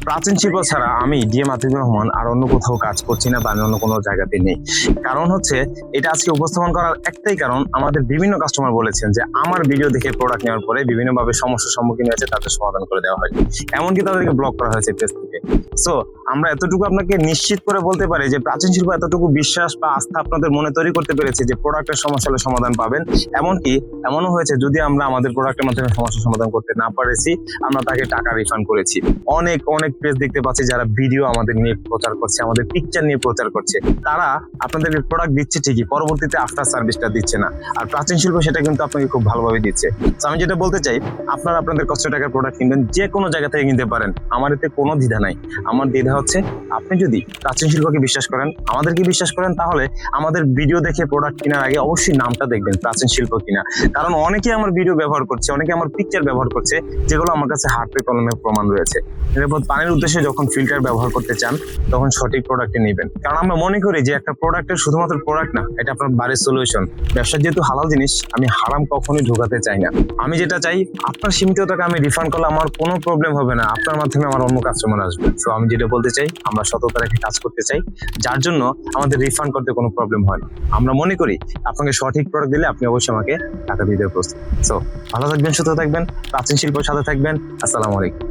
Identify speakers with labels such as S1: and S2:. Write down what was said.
S1: প্রাচীন শিল্প ছাড়া আমি ডিএম আতিকুর রহমান আর অন্য কোথাও কাজ করছি না বা আমি অন্য কোনো জায়গাতে নেই। কারণ হচ্ছে এটা আজকে উপস্থাপন করার একটাই কারণ, আমাদের বিভিন্ন কাস্টমার বলেছেন যে আমার ভিডিও দেখে প্রোডাক্ট নেওয়ার পরে বিভিন্নভাবে সমস্যার সম্মুখীন হয়েছে, তাদের সমাধান করে দেওয়া হয়, এমনকি তাদেরকে ব্লক করা হয়েছে পেজ থেকে। সো আমরা এতটুকু আপনাকে নিশ্চিত করে বলতে পারি যে প্রাচীন শিল্প এতটুকু বিশ্বাস বা আস্থা আপনাদের মনে তৈরি করতে পেরেছে যে প্রোডাক্টের সমস্যা হলে সমাধান পাবেন। এমনকি এমনও হয়েছে যদি আমরা আমাদের প্রোডাক্টের মাধ্যমে সমস্যা সমাধান করতে না পারেছি, আমরা তাকে টাকা রিফান্ড করেছি। অনেক অনেক পেজ দেখতে পাচ্ছি যারা ভিডিও আমাদের নিয়ে প্রচার করছে, আমাদের পিকচার নিয়ে প্রচার করছে, তারা আপনাদেরকে প্রোডাক্ট দিচ্ছে ঠিকই, পরবর্তীতে আফটার সার্ভিসটা দিচ্ছে না। আর প্রাচীন শিল্প সেটা কিন্তু আপনাকে খুব ভালোভাবে দিচ্ছে। তো আমি যেটা বলতে চাই, আপনারা আপনাদের কষ্ট টাকার প্রোডাক্ট কিনবেন, যে কোনো জায়গা থেকে কিনতে পারেন, আমার এতে কোনো দ্বিধা নাই। আমার দ্বিধা হচ্ছে আপনি যদি প্রাচীন শিল্পকে বিশ্বাস করেন, আমাদেরকে বিশ্বাস করেন, তাহলে আমাদের ভিডিও দেখে প্রোডাক্ট কেনার আগে অবশ্যই নামটা দেখবেন প্রাচীন শিল্প কিনা। কারণ অনেকে আমার ভিডিও ব্যবহার করছে, অনেকে আমার পিকচার ব্যবহার করছে, যেগুলো আমার কাছে হাতে কলমে প্রমাণ রয়েছে। নিরাপদ পানির উদ্দেশ্যে যখন ফিল্টার ব্যবহার করতে চান, তখন সঠিক প্রোডাক্টে নেবেন। কারণ আমরা মনে করি যে একটা প্রোডাক্টের শুধুমাত্র প্রোডাক্ট না, এটা আপনার বাড়ির সলিউশন। ব্যবসা যেহেতু হালাল জিনিস, আমি হারাম কখনোই ঢোকাতে চাই না। আমি যেটা চাই, আপনার সীমিত টাকা আমি রিফান্ড করলে আমার কোনো প্রবলেম হবে না, আপনার মাধ্যমে আমার অন্য কাস্টমার আসবে। তো আমি যেটা বলতে চাই, আমরা সততা রেখে কাজ করতে চাই, যার জন্য আমাদের রিফান্ড করতে কোনো প্রবলেম হয় না। আমরা মনে করি আপনাকে সঠিক প্রোডাক্ট দিলে আপনি অবশ্যই আমাকে টাকা দিতে প্রস্তুত। সো ভালো থাকবেন, সুস্থ থাকবেন, প্রাচীন শিল্পের সাথে থাকবেন। আসসালামু আলাইকুম।